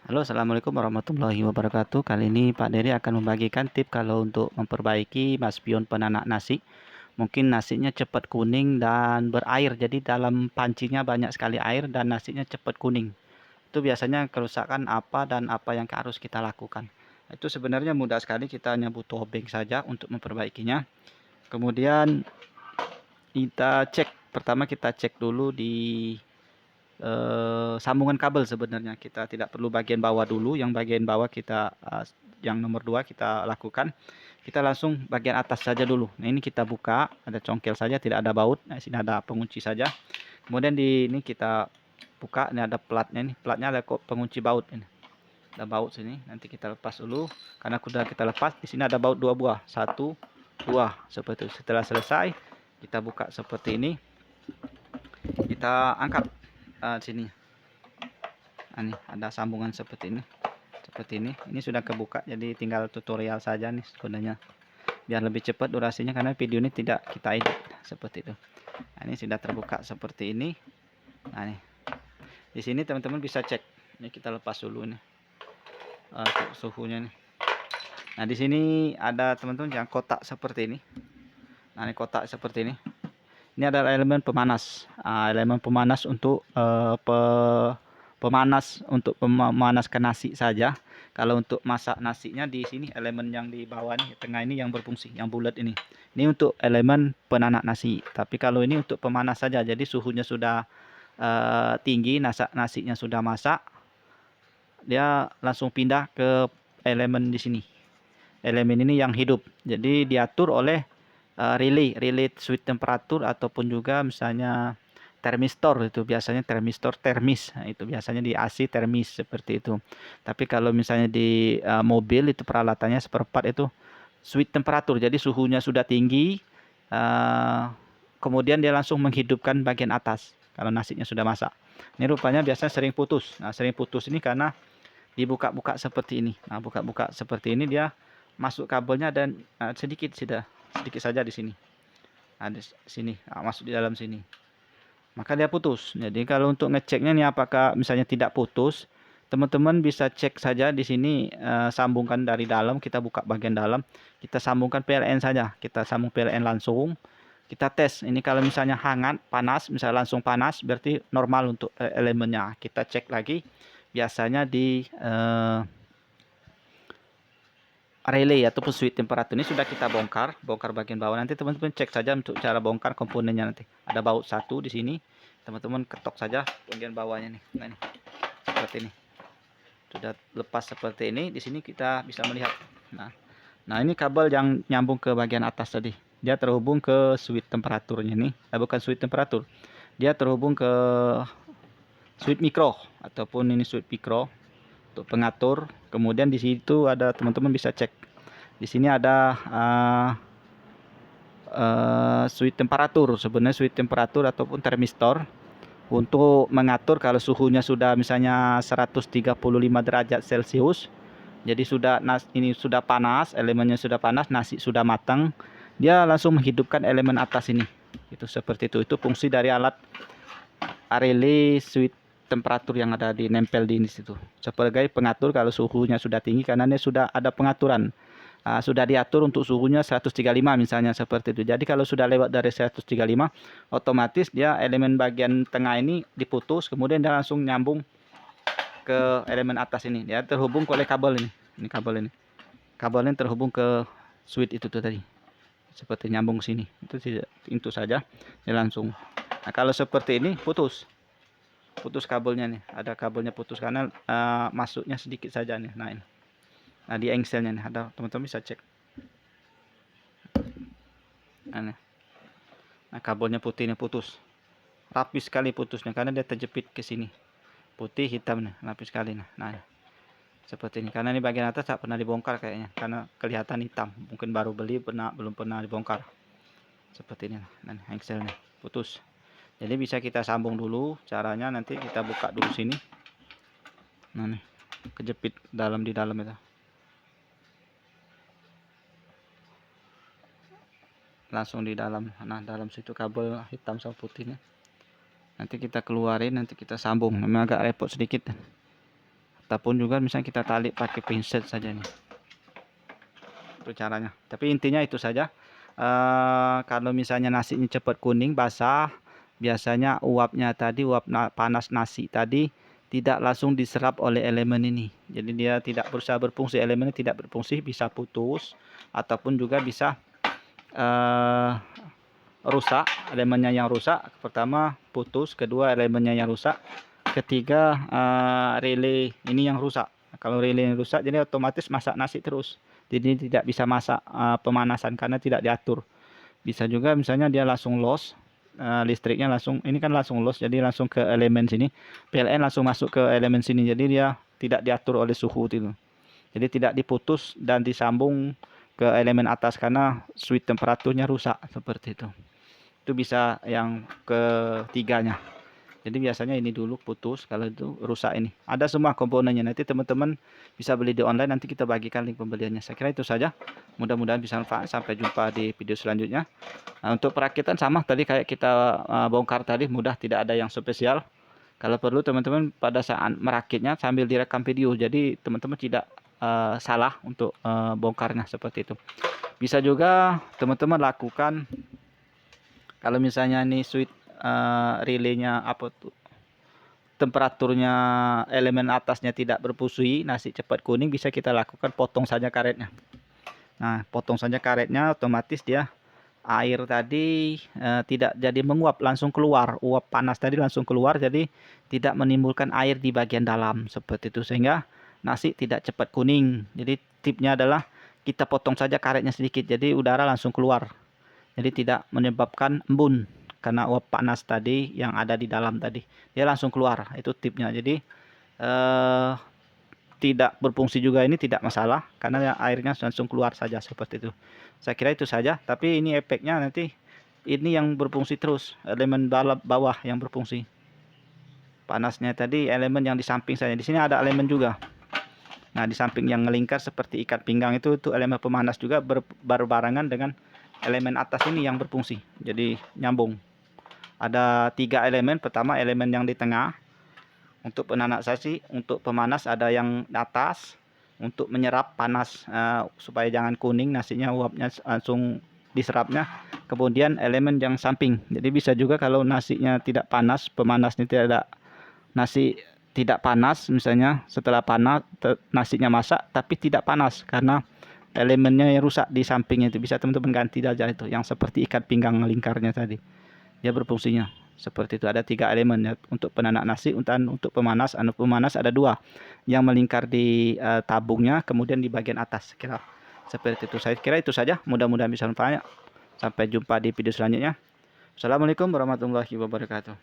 Halo, assalamualaikum warahmatullahi wabarakatuh. Kali ini Pak Dery akan membagikan tip kalau untuk memperbaiki spion penanak nasi. Mungkin nasinya cepat kuning dan berair, jadi dalam pancinya banyak sekali air dan nasinya cepat kuning. Itu biasanya kerusakan apa dan apa yang harus kita lakukan. Itu sebenarnya mudah sekali, kita hanya butuh obeng saja untuk memperbaikinya. Kemudian kita cek, pertama kita cek dulu di sambungan kabel. Sebenarnya kita tidak perlu bagian bawah dulu, yang bagian bawah kita yang nomor 2 kita lakukan. Kita langsung bagian atas saja dulu. Nah, ini kita buka, ada congkel saja, tidak ada baut. Nah, sini ada pengunci saja. Kemudian di ini kita buka, ini ada platnya, nih platnya ada kok pengunci baut ini. Ada baut sini, nanti kita lepas dulu. Karena sudah kita lepas, di sini ada baut 2 buah, 1 2 seperti itu. Setelah selesai, kita buka seperti ini, kita angkat sini. Nah, ini ada sambungan seperti ini sudah kebuka, jadi tinggal tutorial saja nih sebenarnya, biar lebih cepat durasinya karena video ini tidak kita edit seperti itu. Nah, ini sudah terbuka seperti ini. Nah, nih di sini teman-teman bisa cek. Ini kita lepas dulu nih suhunya nih. Nah, di sini ada teman-teman yang kotak seperti ini. Nah, ini kotak seperti ini. Ini adalah elemen pemanas. Elemen pemanas untuk pemanas untuk memanaskan nasi saja. Kalau untuk masak nasinya, di sini elemen yang di bawah nih, tengah ini yang berfungsi, yang bulat ini. Ini untuk elemen penanak nasi. Tapi kalau ini untuk pemanas saja. Jadi suhunya sudah tinggi, nasinya sudah masak, dia langsung pindah ke elemen di sini. Elemen ini yang hidup. Jadi diatur oleh relay switch temperatur, ataupun juga misalnya termistor. Itu biasanya termistor termis. Nah, itu biasanya di AC termis seperti itu. Tapi kalau misalnya di mobil, itu peralatannya seperempat itu switch temperatur. Jadi suhunya sudah tinggi, kemudian dia langsung menghidupkan bagian atas kalau nasinya sudah masak. Ini rupanya biasanya sering putus. Nah, sering putus ini karena dibuka-buka seperti ini. Nah, buka-buka seperti ini, dia masuk kabelnya dan sedikit saja di sini. Nah, di sini masuk di dalam sini. Maka dia putus. Jadi kalau untuk ngeceknya nih apakah misalnya tidak putus, teman-teman bisa cek saja di sini, sambungkan dari dalam, kita buka bagian dalam, kita sambungkan PLN saja. Kita sambung PLN langsung. Kita tes. Ini kalau misalnya hangat, panas, misalnya langsung panas, berarti normal untuk elemennya. Kita cek lagi. Biasanya di relay ataupun switch temperatur ini sudah kita bongkar bagian bawah. Nanti teman-teman cek saja untuk cara bongkar komponennya. Nanti ada baut satu di sini, teman-teman ketok saja bagian bawahnya nih. Nah, ini seperti ini sudah lepas seperti ini. Di sini kita bisa melihat. Nah, ini kabel yang nyambung ke bagian atas tadi, dia terhubung ke switch temperaturnya nih. Bukan switch temperatur, dia terhubung ke switch mikro, ataupun ini switch mikro untuk pengatur. Kemudian di situ ada, teman-teman bisa cek. Di sini ada switch temperatur. Sebenarnya switch temperatur ataupun termistor untuk mengatur kalau suhunya sudah misalnya 135 derajat Celcius. Jadi ini sudah panas, elemennya sudah panas, nasi sudah matang, dia langsung menghidupkan elemen atas ini. Itu seperti itu. Itu fungsi dari alat relay switch temperatur yang ada di nempel di situ, sebagai pengatur kalau suhunya sudah tinggi, karena ini sudah ada pengaturan. Sudah diatur untuk suhunya 135 misalnya seperti itu. Jadi kalau sudah lewat dari 135, otomatis dia elemen bagian tengah ini diputus, kemudian dia langsung nyambung ke elemen atas ini. Dia terhubung oleh kabel ini. Ini kabel ini. Kabel ini terhubung ke switch itu tuh tadi. Seperti nyambung sini. Itu saja. Dia langsung. Nah, kalau seperti ini putus kabelnya nih. Ada kabelnya putus karena masuknya sedikit saja nih. Nah, ini. Nah, di engselnya nih ada, teman-teman bisa cek. Nah, kabelnya putih ini putus. Rapi sekali putusnya karena dia terjepit ke sini. Putih hitam nih, rapi sekali. Nah, seperti ini. Karena ini bagian atas tak pernah dibongkar kayaknya, karena kelihatan hitam. Mungkin baru beli, belum pernah dibongkar. Seperti ini. Nah, engselnya putus. Jadi bisa kita sambung dulu. Caranya nanti kita buka dulu sini. Nah, nih kejepit di dalam itu. Langsung di dalam. Nah, dalam situ kabel hitam sama putihnya. Nanti kita keluarin, nanti kita sambung. Memang agak repot sedikit. ataupun juga misalnya kita tarik pakai pinset saja nih, itu caranya. Tapi intinya itu saja. Kalau misalnya nasinya cepat kuning basah, biasanya uapnya tadi, panas nasi tadi tidak langsung diserap oleh elemen ini, jadi dia tidak berusaha berfungsi, elemennya tidak berfungsi, bisa putus ataupun juga bisa rusak. Elemennya yang rusak, pertama putus, kedua elemennya yang rusak, ketiga relay ini yang rusak. Kalau relay yang rusak, jadi otomatis masak nasi terus, jadi tidak bisa masak pemanasan karena tidak diatur. Bisa juga misalnya dia langsung loss, listriknya langsung, ini kan langsung loss, jadi langsung ke elemen sini, PLN langsung masuk ke elemen sini, jadi dia tidak diatur oleh suhu itu, jadi tidak diputus dan disambung ke elemen atas karena switch temperaturnya rusak seperti itu. Itu bisa yang ketiganya. Jadi biasanya ini dulu putus, kalau itu rusak ini. Ada semua komponennya. Nanti teman-teman bisa beli di online, nanti kita bagikan link pembeliannya. Saya kira itu saja. Mudah-mudahan bisa manfaat. Sampai jumpa di video selanjutnya. Nah, untuk perakitan sama tadi kayak kita bongkar tadi, mudah, tidak ada yang spesial. Kalau perlu teman-teman pada saat merakitnya sambil direkam video. Jadi teman-teman tidak salah untuk bongkarnya seperti itu. Bisa juga teman-teman lakukan kalau misalnya ini switch relaynya apa tuh, temperaturnya elemen atasnya tidak berfungsi, nasi cepat kuning, bisa kita lakukan potong saja karetnya. Nah, potong saja karetnya, otomatis dia air tadi tidak jadi menguap, langsung keluar, uap panas tadi langsung keluar, jadi tidak menimbulkan air di bagian dalam seperti itu, sehingga nasi tidak cepat kuning. Jadi tipnya adalah kita potong saja karetnya sedikit, jadi udara langsung keluar, jadi tidak menyebabkan embun karena uap panas tadi yang ada di dalam tadi, dia langsung keluar. Itu tipnya. Jadi tidak berfungsi juga ini tidak masalah karena airnya langsung keluar saja seperti itu. Saya kira itu saja, tapi ini efeknya nanti ini yang berfungsi terus, elemen bawah yang berfungsi. Panasnya tadi elemen yang di samping saja. Di sini ada elemen juga. Nah, di samping yang ngelingkar seperti ikat pinggang itu elemen pemanas juga, berbarengan dengan elemen atas ini yang berfungsi. Jadi nyambung. Ada 3 elemen. Pertama elemen yang di tengah untuk penanak nasi, untuk pemanas ada yang di atas untuk menyerap panas supaya jangan kuning nasinya, uapnya langsung diserapnya. Kemudian elemen yang samping. Jadi bisa juga kalau nasinya tidak panas, pemanasnya tidak ada, nasi tidak panas misalnya, setelah panas nasinya masak tapi tidak panas karena elemennya yang rusak di sampingnya, itu bisa teman-teman ganti saja itu yang seperti ikat pinggang lingkarnya tadi. Dia berfungsinya seperti itu. Ada 3 elemen ya, untuk penanak nasi, untuk pemanas. Pemanas ada 2 yang melingkar di tabungnya, kemudian di bagian atas. Kira seperti itu. Saya kira itu saja. Mudah-mudahan bisa manfaat. Sampai jumpa di video selanjutnya. Assalamualaikum warahmatullahi wabarakatuh.